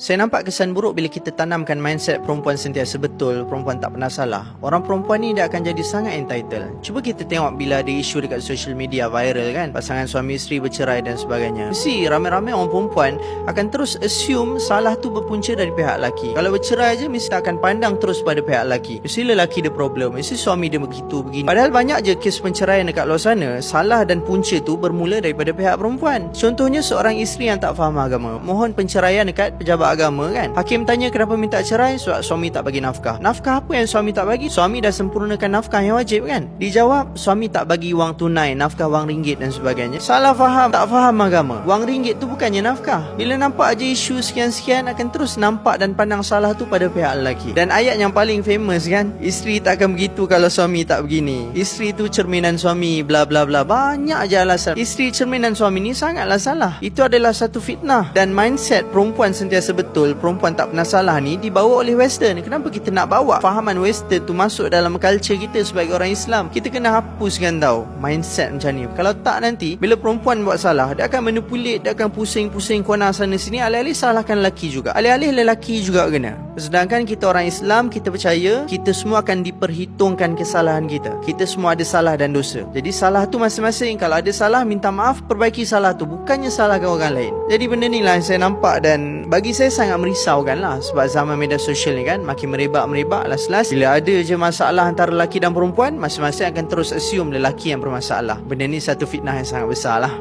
Saya nampak kesan buruk bila kita tanamkan mindset perempuan sentiasa betul, perempuan tak pernah salah. Orang perempuan ni dia akan jadi sangat entitled. Cuba kita tengok bila ada isu dekat social media viral kan, pasangan suami isteri bercerai dan sebagainya. Mesti ramai-ramai orang perempuan akan terus assume salah tu berpunca dari pihak lelaki. Kalau bercerai je mesti akan pandang terus pada pihak lelaki. Mesti lelaki dia problem, mesti suami dia begitu begini. Padahal banyak je kes perceraian dekat luar sana, salah dan punca tu bermula daripada pihak perempuan. Contohnya seorang isteri yang tak faham agama, mohon penceraian dekat pejabat agama kan. Hakim tanya kenapa minta cerai, sebab suami tak bagi nafkah. Nafkah apa yang suami tak bagi? Suami dah sempurnakan nafkah yang wajib kan. Dijawab suami tak bagi wang tunai, nafkah wang ringgit dan sebagainya. Salah faham, tak faham agama. Wang ringgit tu bukannya nafkah. Bila nampak aja isu sekian-sekian akan terus nampak dan pandang salah tu pada pihak lelaki. Dan ayat yang paling famous kan, isteri takkan begitu kalau suami tak begini. Isteri tu cerminan suami, bla bla bla. Banyak je alasan. Isteri cerminan suami ni sangatlah salah. Itu adalah satu fitnah. Dan mindset perempuan sentiasa betul, perempuan tak pernah salah ni dibawa oleh Western. Kenapa kita nak bawa fahaman Western tu masuk dalam culture kita sebagai orang Islam? Kita kena hapuskan tau mindset macam ni. Kalau tak nanti bila perempuan buat salah, dia akan manipulate, dia akan pusing-pusing kona sana sini, alih-alih salahkan lelaki juga, alih-alih lelaki juga kena. Sedangkan kita orang Islam, kita percaya kita semua akan diperhitungkan kesalahan kita. Kita semua ada salah dan dosa. Jadi salah tu masing-masing. Kalau ada salah, minta maaf, perbaiki salah tu, bukannya salahkan orang lain. Jadi benda ni lah yang saya nampak dan bagi saya sangat merisaukan lah. Sebab zaman media sosial ni kan makin merebak-merebak. Last-last bila ada je masalah antara lelaki dan perempuan, masing-masing akan terus assume lelaki yang bermasalah. Benda ni satu fitnah yang sangat besar lah.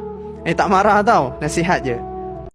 Tak marah tau, nasihat je.